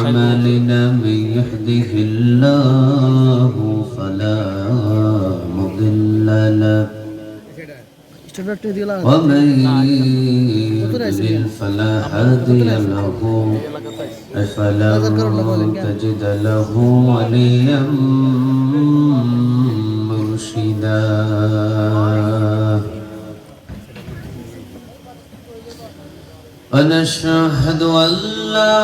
أعمالنا من يهده الله فلا مضل له ومن يضلل فلا هادي له فلن تجد له وليا مرشدا ونشهد أن لا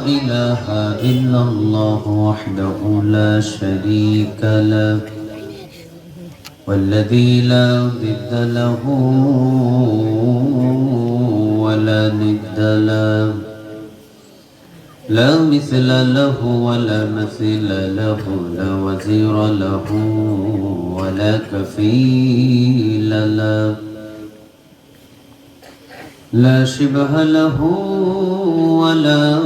إله إلا الله وحده لا شريك له والذي لا ضد له ولا ند له لا مثل له ولا مثيل له لا وزير له ولا كفيل له لا شبه له ولا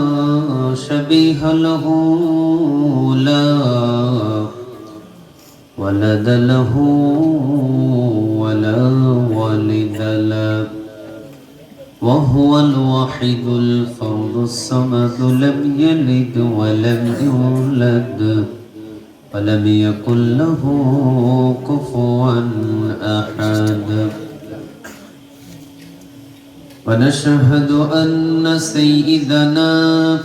شبيه له لا ولد له ولا والد له وهو الوحيد الفرد الصمد لم يلد ولم يولد ولم يكن له كفوا أحد ونشهد أن سيدنا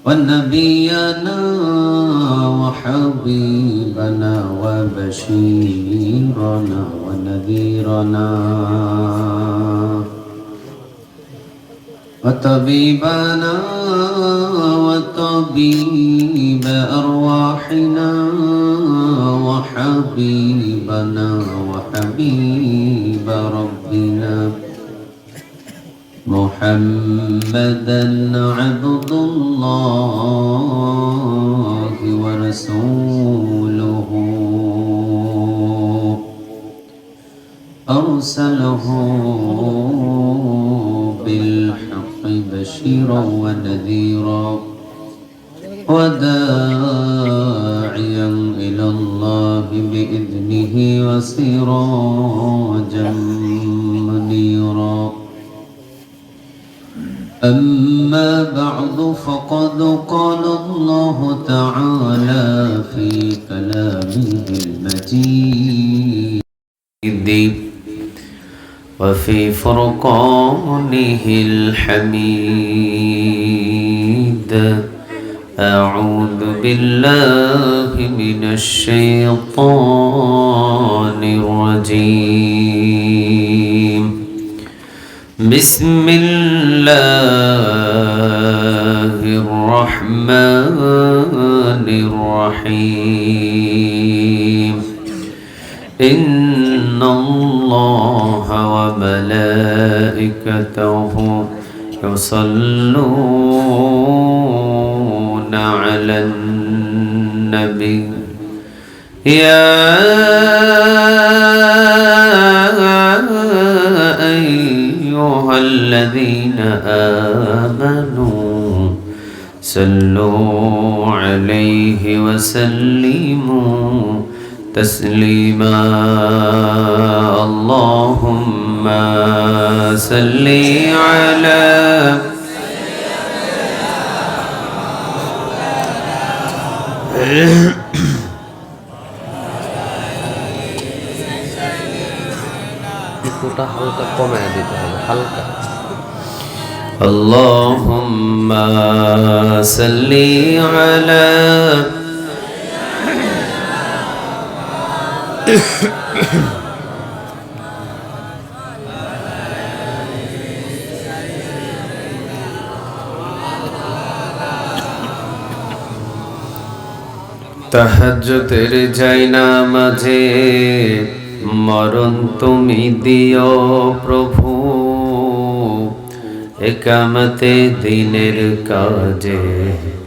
ونبينا وحبيبنا وبشيرنا ونذيرنا وطبيبنا وطبيب أرواحنا وحبيبنا وحبيب ربنا محمدا عبد الله ورسوله أرسله بالحق بشيرا ونذيرا وداعيا إلى الله بإذنه وسراجا منيرا أما بعد فقد قال الله تعالى في كلامه المجيد وفي فرقانه الحميد أعوذ بالله من الشيطان الرجيم بسم الله الرحمن الرحيم إن الله وملائكته يصلون على النبي يا أيها الذين آمنوا صلوا عليه وسلموا تسليما اللهم صل على হালকা কমায় দিতে হবে হালকা اللهم صل على তাহাজ্জুদের জায়নামাজে মরণ তুমি দিও প্রভু একামতে দিনের কাজে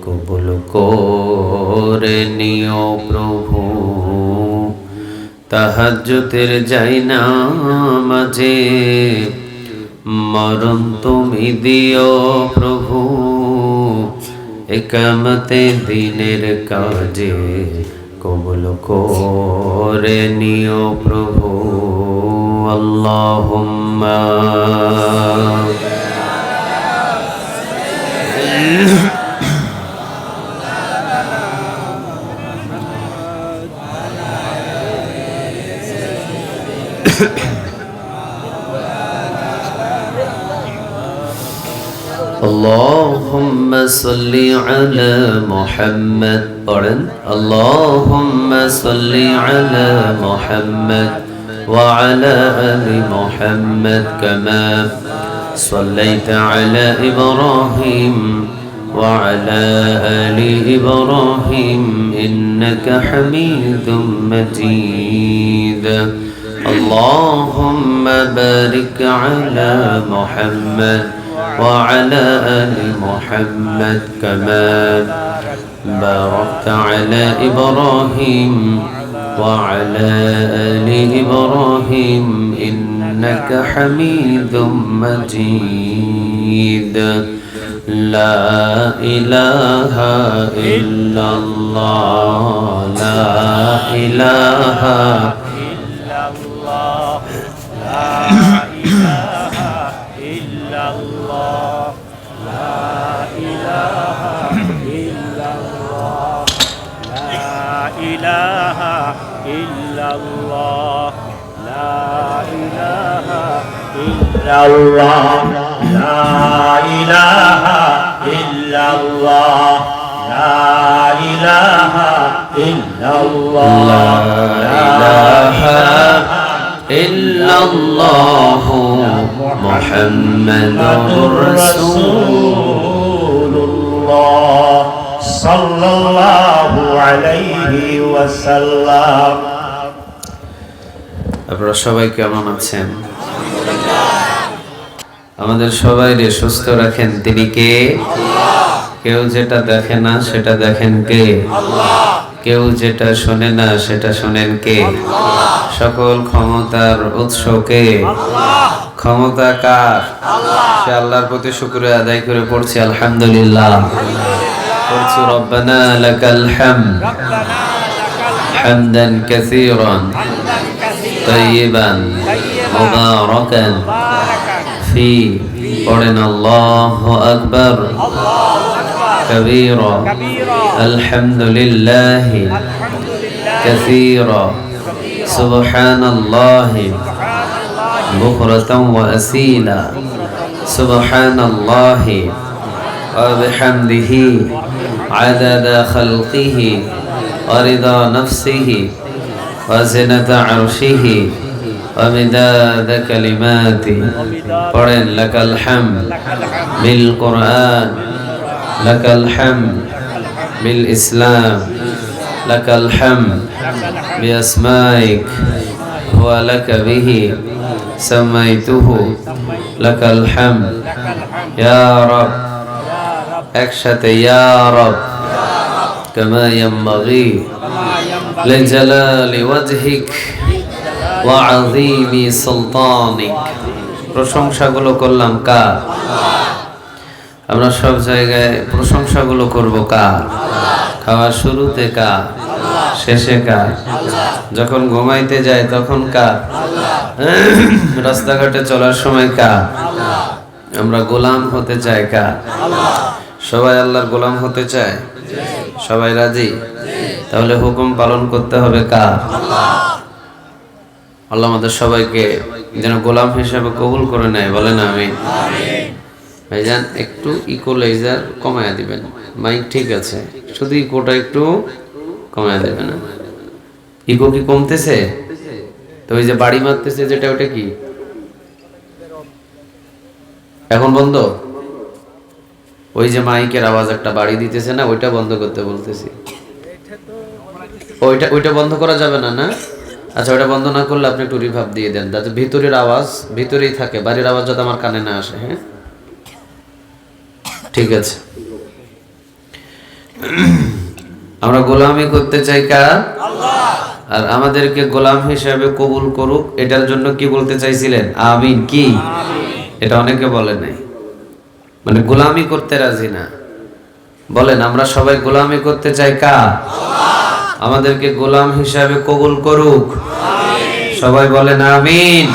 কবুল করে নিও প্রভু তাহাজ্জুদের জায়নামাজে মরণ তুমি দিও প্রভু একামতে দিনের কাজে কবুল করে নিও প্রভু আল্লাহুম্মা اللهم صل على محمد اللهم صل على محمد وعلى آل محمد كما صليت على إبراهيم وعلى آل إبراهيم إنك حميد مجيد اللهم بارك على محمد وعلى آل محمد كما باركت على إبراهيم وعلى آل إبراهيم إنك حميد مجيد لا إله إلا الله لا إله إلا الله لا إله إلا الله لا إله إلا الله لا إله إلا الله لا إله إلا الله لا إله إلا الله لا إله إلا الله لا إله إلا الله محمد رسول الله صلى الله عليه وسلم আপনারা সবাই কেমন আছেন? আমাদের সবাইকে সুস্থ রাখেন তিনি কে? কেউ যেটা দেখে না সেটা দেখেন কে? কেউ যেটা শোনে না সেটা শোনেন কে? সকল ক্ষমতার উৎস কে? ক্ষমতা কার? সে আল্লাহর প্রতি শুকরিয়া আদায় করে পড়ছি আলহামদুলিল্লাহ। পড়ছি রব্বানা লাকাল হামদ হামদান কাসীরান তাইয়িবান মুবারাকান ফি পড়েন আল্লাহু আকবার كبيرا الحمد لله كثيرا سبحان الله بكرة وأصيلا سبحان الله وبحمده عدد خلقه ورضا نفسه وزنة عرشه ومداد كلماته قرن لك الحمد بالقرآن لك الحمد بالإسلام لك الحمد بأسمائك هو لك به سميته لك الحمد يا رب أكشت يا رب كما ينبغي لجلال وجهك وعظيم سلطانك প্রশংসাগুলো করলাম কার? আমরা সব জায়গায় প্রশংসাগুলো করব কার? খাওয়ার শুরুতে কার? শেষে কার? যখন ঘুমাইতে যায় তখন কার? রাস্তাঘাটে চলার সময় কার? আমরা গোলাম হতে চাই কার? সবাই আল্লাহর গোলাম হতে চায়? সবাই রাজি? তাহলে হুকুম পালন করতে হবে কার? আল্লাহ আমাদের সবাইকে যেন গোলাম হিসেবে কবুল করে নেয়, বলেন আমিন। ভাইজান একটু ইকুয়ালাইজার কমায়া দিবেন, মাইক ঠিক আছে, শুধু ইকোটা একটু কমায়া দেবেন। ইকো কি কমতেছে? তো ওই যে বাড়ি মারতেছে যেটা, ওটা কি এখন বন্ধ? ওই যে মাইকের আওয়াজ একটা বাড়ি দিতেছে না, ওইটা বন্ধ করতে বলতেছি। ওইটা বন্ধ করা যাবে না? না, আচ্ছা, ওটা বন্ধ না করলে আপনি একটু রিভার্ব দিয়ে দেন, যাতে ভিতরের আওয়াজ ভিতরেই থাকে, বাড়ির আওয়াজ যাতে আমার কানে না আসে। হ্যাঁ, ঠিক আছে। আমরা গোলামি করতে চাই কার? আল্লাহ। আর আমাদেরকে গোলাম হিসেবে কবুল করুক, এটার জন্য কি বলতে চাইছিলেন? আমিন। কি এটা অনেকে বলে নাই, মানে গোলামি করতে রাজি না। বলেন আমরা সবাই গোলামি করতে চাই কার? আল্লাহ। আমাদেরকে গোলাম হিসেবে কবুল করুক, সবাই বলেন আমিন।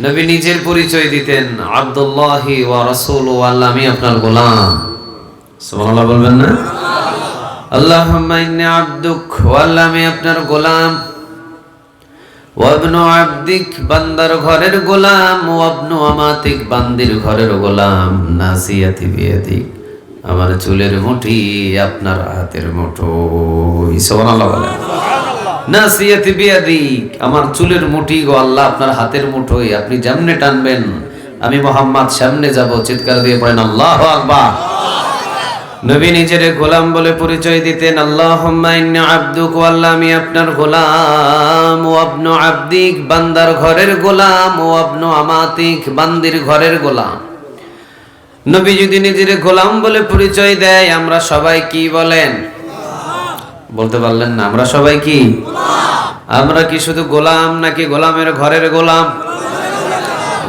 নবী নিজের পরিচয় দিতেন, আব্দুল্লাহি ওয়া রাসূলুহু, আল্লাহ আমি আপনার গোলাম। সুবহানাল্লাহ বলবেন না? আল্লাহুম্মা ইন্নী আবদুক, ওয়া আল্লাহ আমি আপনার গোলাম। ওয়াবনু আবদিক, বান্দার ঘরের গোলাম, ওয়াবনু আমাতিক, বান্দির ঘরের গোলাম, নাসিয়াতি বিয়াদিক, আমার চুলের মুঠি আপনার হাতের মুঠোয়। সুবহানাল্লাহ বলেন। নাসিয়াতি বিয়াদিক, আমার চুলের মুঠি গো আল্লাহ আপনার হাতের মুঠোয়, আপনি যেমনে টানবেন আমি মুহাম্মদ সামনে যাব। চিৎকার দিয়ে পড়েন আল্লাহু আকবার। নবী নিজের গোলাম বলে পরিচয় দিতেন, আল্লাহুম্মা ইন্নী আবদুক, আল্লাহ আমি আপনার গোলাম, ওয়া ইবনু আবদিক, বান্দার ঘরের গোলাম, ওয়া ইবনু আমাতিক, বান্দির ঘরের গোলাম। নবী যদি নিজের গোলাম বলে পরিচয় দেয়, আমরা সবাই কি বলেন? বলতে পারলেন না? আমরা সবাই কি? আমরা কি শুধু গোলাম নাকি গোলামের ঘরের গোলাম?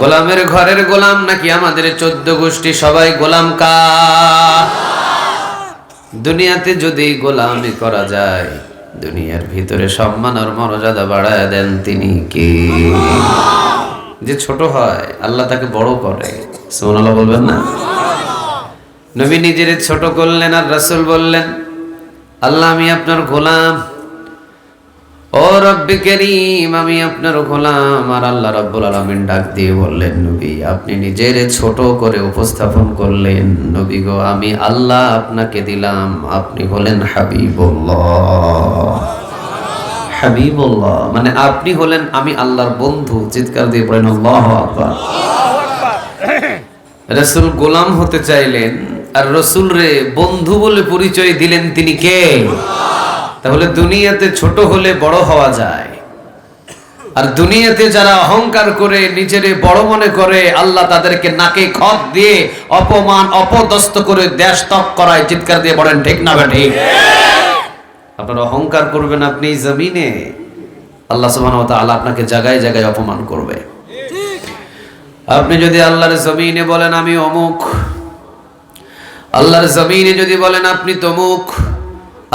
গোলামের ঘরের গোলাম নাকি আমাদের 14 গোষ্ঠী সবাই গোলাম কার? দুনিয়াতে যদি গোলামি করা যায়, দুনিয়ার ভিতরে সম্মান আর মর্যাদা বাড়ায় দেন তিনি কে? যে ছোট হয় আল্লাহ তাকে বড় করে। সুবহানাল্লাহ বলবেন না? নবী নিজের ছোট করলেন আর রাসূল বললেন, আল্লাহ আমি আপনার গোলাম, ও রব্বে কারীম আমি আপনার গোলাম। আর আল্লাহ রাব্বুল আলামিন ডাক দিয়ে বললেন, নবী আপনি নিজের ছোট করে উপস্থাপন করলেন, নবী গো আমি আল্লাহ আপনাকে দিলাম, আপনি হলেন হাবিবুল্লাহ। হাবিবুল্লাহ মানে আপনি হলেন আমি আল্লাহর বন্ধু। চিৎকার দিয়ে পড়েন আল্লাহু আকবার। রাসূল গোলাম হতে চাইলেন আর রাসূল রে বন্ধু বলে পরিচয় দিলেন, তিনি কে? তাহলে দুনিয়াতে ছোট হলে বড় হওয়া যায়, আর দুনিয়াতে যারা অহংকার করে নিজের বড় মনে করে, আল্লাহ তাদেরকে নাকে খত দিয়ে অপমান অপদস্থ করে দেশ ত্যাগ করায়। চিৎকার দিয়ে বলেন ঠিক না ঠিক? আপনার অহংকার করবেন আপনি জমিনে, আল্লাহ সুবহানাহু ওয়া তাআলা আপনাকে জায়গায় জায়গায় অপমান করবে। আপনি যদি আল্লাহর জমিনে বলেন আমি অমুক, আল্লাহর জমিনে যদি বলেন আপনি তমুক,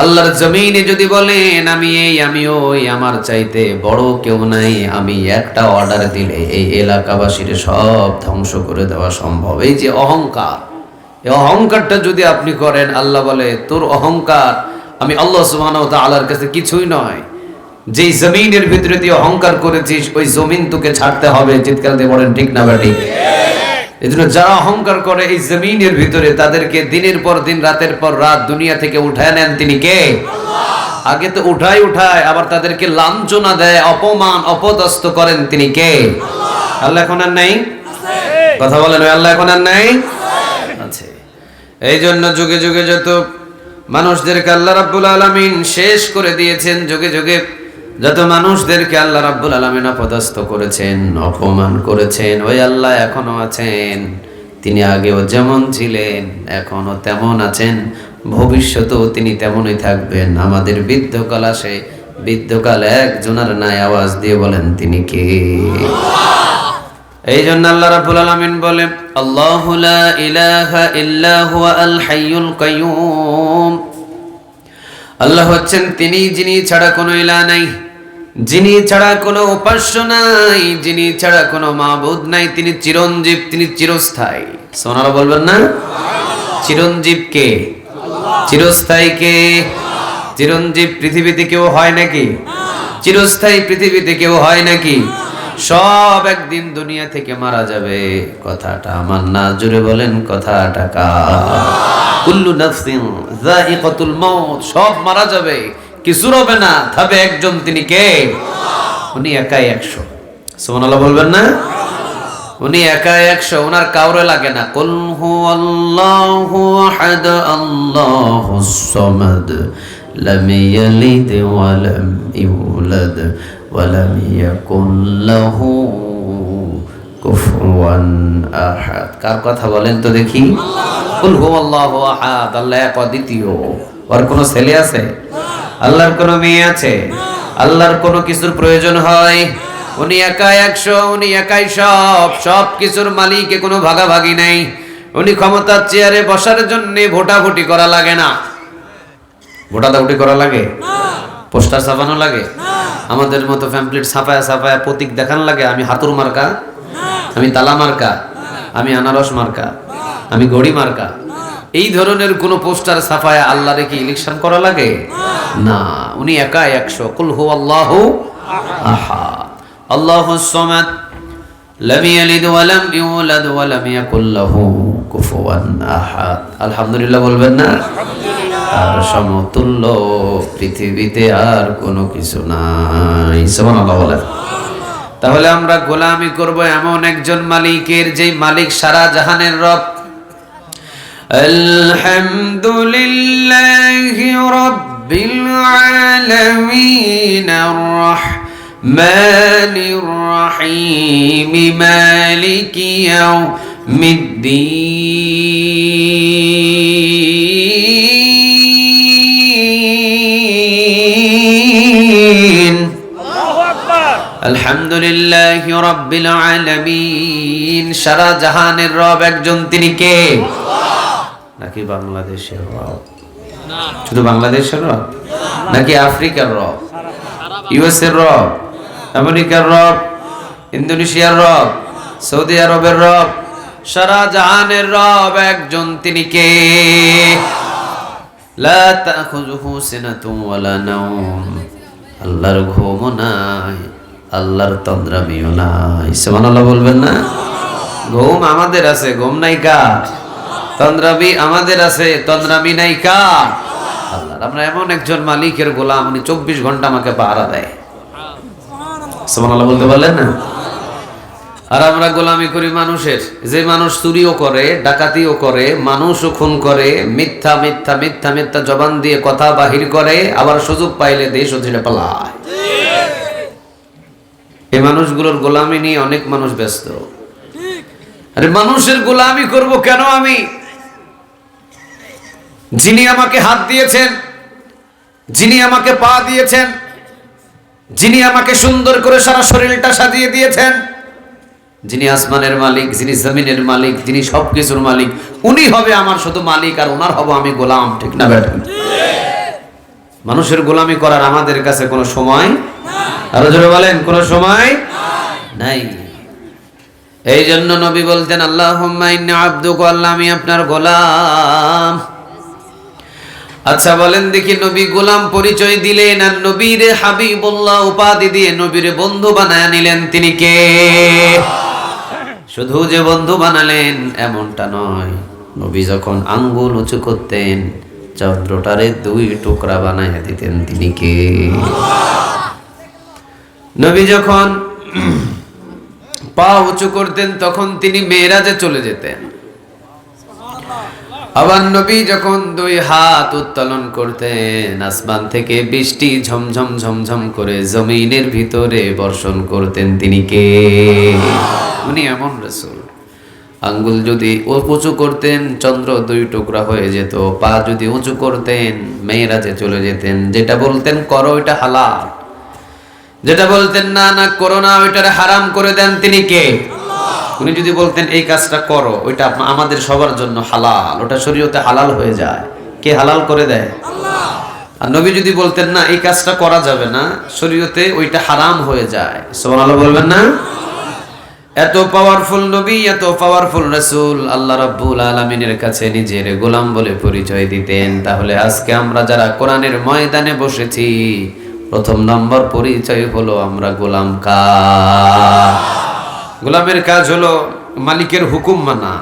আল্লাহর জমিনে যদি বলেন আমি এই আমি ওই, আমার চাইতে বড় কেউ নাই, আমি একটা অর্ডার দিলে এই এলাকাবাসীর সব ধ্বংস করে দেওয়া সম্ভব। এই যে অহংকার, এই অহংকারটা যদি আপনি করেন, আল্লাহ বলে তোর অহংকার আমি আল্লাহ সুবহানাহু ওয়া তাআলার কাছে কিছুই নয়। যেই জমিনের ভিতরে তুই অহংকার করেছিস ওই জমিন তোকে ছাড়তে হবে। চিৎকার দিয়ে বলেন ঠিক না ঠিক? এজন্য যারা অহংকার করে এই জমিনের ভিতরে, তাদেরকে দিনের পর দিন রাতের পর রাত দুনিয়া থেকে উঠায় নেন তিনি কে? আল্লাহ। আগে তো উঠায় আবার তাদেরকে লাঞ্ছনা দেয়, অপমান অপদস্থ করেন তিনি কে? আল্লাহ। আল্লাহ এখন আর নাই? কথা বলেন আল্লাহ এখন আর নাই? আছে। এই জন্য যুগে যুগে যত মানুষদেরকে আল্লাহ রাব্বুল আলামিন শেষ করে দিয়েছেন, যুগে যুগে যত মানুষদেরকে আল্লাহ রাব্বুল আলামিন অপদস্থ করেছেন, অপমান করেছেন, ওই আল্লাহ এখনো আছেন। তিনি আগেও যেমন ছিলেন এখনো তেমন আছেন, ভবিষ্যতেও তিনি তেমনই থাকবেন। আমাদের বৃদ্ধকাল আসে, বৃদ্ধকাল একজনের নাই, আওয়াজ দিয়ে বলেন তিনি কে? এই জন্য আল্লাহ রাব্বুল আলামিন বলেন, আল্লাহু লা ইলাহা ইল্লা হুয়া আল হাইয়ুল কাইয়ুম। আল্লাহ হচ্ছেন তিনি যিনি ছাড়া কোনো ইলাহ নাই, যিনি ছাড়া কোনো উপাস্য নাই, যিনি ছাড়া কোনো মাবুদ নাই। তিনি চিরঞ্জীব, তিনি চিরস্থায়ী। সোনারা বলবেন না? চিরঞ্জীব কে? চিরস্থায়ী কে? চিরঞ্জীব পৃথিবীতে কেউ হয় নাকি? চিরস্থায়ী পৃথিবীতে কেউ হয় নাকি? সব একদিন দুনিয়া থেকে মারা যাবে। কথাটা আমার না, জুড়ে বলেন কথাটা কার? কুল্লু নাফসিন যায়িকাতুল মাউত, সব মারা যাবে, কিছু রবে না, তবে একজন, তিনি কে? উনি একাই 100। সুবহানাল্লাহ বলবেন না? উনি একাই 100, ওনার কাউরে লাগে না। কুল হুয়াল্লাহু আহাদ আল্লাহুস সামাদ লাম ইয়ালিদ ওয়া লাম ইউলাদ ওয়া লাম ইয়াকুল লাহু কুফুয়ান আহাদ। কার কথা বলেন তো দেখি? কুল হুয়াল্লাহু আহাদ, আল্লাহ এক অদ্বিতীয়। ওর কোনো ছেলে আছে? আল্লাহর কোনো মেয়ে আছে? আল্লাহর কোনো কিছুর প্রয়োজন হয়? উনি একাই 100, উনি একাই সব কিছুর মালিক, কোনো ভাগাভাগি নাই। উনি ক্ষমতার চেয়ারে বসার জন্য ভোটাভুটি করা লাগে না। ভোটাভুটি করা লাগে? পোস্টার ছাপানো লাগে? আমাদের মতো প্যাম্পলেট ছাপায়া ছাপায়া প্রতীক দেখানো লাগে। আমি হাতুর মার্কা, আমি তালা মার্কা, আমি আনারস মার্কা, আমি গড়ি মার্কা, এই ধরনের কোন পোস্টার ছাপায়া আল্লাহরে কি ইলেকশন করা লাগে? না, উনি একাই 100। কুল হুয়াল্লাহু আহাদ। আল্লাহুস সামাদ লাম ইয়ালিদ ওয়া লাম ইউলাদ ওয়া লাম ইয়াকুল লাহু কুফুয়ান আহাদ। আলহামদুলিল্লাহ বলবেন না? আর সমতুল্য পৃথিবীতে আর কোনো কিছু নাই। সুবহানাল্লাহ বলেন। তাহলে আমরা গোলামি করব এমন একজন মালিকের, যেই মালিক সারা জাহানের রব। আলহামদুলিল্লাহি রাব্বিল আলামিন আর রাহমানির রহিম মালিকি ইয়াউমিদ্দিন। আলহামদুলিল্লাহি রাব্বিল আলামিন, সারা জাহানের রব একজন, তিনি কে? নাকি বাংলাদেশের রব? শুধু বাংলাদেশের রব নাকি আফ্রিকার রব, ইউএস এর রব, আমেরিকার রব, ইন্দোনেশিয়ার রব, সৌদি আরবের রব? সারা জাহানের রব একজন, তিনি কে? লা তাখুযুহু সিনাতুন ওয়ালা নাওম, আল্লাহর ঘুমও নাই, আল্লাহর তন্দ্রামিও নাই। সুবহানাল্লাহ বলবেন না? ঘুম আমাদের আছে, ঘুম নাই কার? তন্দ্রামি আমাদের আছে, তন্দ্রামি নাই কার? আল্লাহর। আমরা এমন একজন মালিকের গোলাম, উনি 24 ঘন্টা আমাকে পাহারা দেয়। সুবহানাল্লাহ বলতে পারলেন না? আর আমরা গোলামি করি মানুষের, যে মানুষ চুরিও করে, ডাকাতিও করে, মানুষও খুন করে, মিথ্যা মিথ্যা মিথ্যা মিথ্যা জবান দিয়ে কথা বাহির করে, আবার সুযোগ পাইলে দেশ ছেড়ে পালায়। এই মানুষগুলোর গোলামি নিয়ে অনেক মানুষ ব্যস্ত। আরে মানুষের গোলামি করব কেন আমি? যিনি আমাকে হাত দিয়েছেন, যিনি আমাকে পা দিয়েছেন, যিনি আমাকে সুন্দর করে সারা শরীরটা সাজিয়ে দিয়েছেন, যিনি আসমানের মালিক, যিনি জমিনের মালিক, যিনি সবকিছুর মালিক, উনি হবে আমার শুধু মালিক, আর ওনার হব আমি গোলাম। ঠিক না বেঠিক? মানুষের গোলামি করার আমাদের কাছে কোনো সময়, আরো জোরে বলেন, কোনো সময় নাই। এই জন্য নবী বলতেন, আল্লাহুম্মা ইন্নী আবদুকা, আল্লাহ আমি আপনার গোলাম। আচ্ছা বলেন দেখি, নবী গোলাম পরিচয় দিলেন, আর নবীরে হাবিবুল্লাহ উপাধি দিয়ে নবীরে বন্ধু বানায় নিলেন, তিনি কে? শুধু যে বন্ধু বানালেন এমনটা নয়, নবী যখন আঙ্গুল উঁচু করতেন, চন্দ্রটারে 2 টুকরা বানায় দিতেন, তিনি কে? নবী যখন পা উঁচু করতেন, তখন তিনি মেরাজে চলে যেতেন। আবার নবী যখন 2 হাত উত্তোলন করতেন, আসমান থেকে বৃষ্টি ঝমঝম ঝমঝম করে জমিনের ভিতরে বর্ষণ করতেন, তিনি কে? উনি এমন রাসূল। আঙ্গুল যদি উঁচু করতেন, চন্দ্র 2 টুকরা হয়ে যেত। পা যদি উঁচু করতেন, মেরাজে চলে যেতেন। যেটা বলতেন করো, ওইটা হালাল। যেটা বলতেন না না করো না, ওইটারে হারাম করে দেন, তিনি কে? উনি যদি বলতেন এই কাজটা করো, ওইটা আমাদের সবার জন্য হালাল, ওটা শরীয়তে হালাল হয়ে যায়। কে হালাল করে দেয়? আল্লাহ। আর নবী যদি বলতেন না এই কাজটা করা যাবে না, শরীয়তে ওইটা হারাম হয়ে যায়। সুবহানাল্লাহ বলবেন না? এত পাওয়ারফুল নবী, এত পাওয়ারফুল রাসূল, আল্লাহ রাব্বুল আলামিনের কাছে নিজের গোলাম বলে পরিচয় দিতেন। তাহলে আজকে আমরা যারা কোরআনের ময়দানে বসেছি, প্রথম নম্বর পরিচয় হলো আমরা গোলাম কার? গোলামের কাজ হলো মালিকের হুকুম মানা।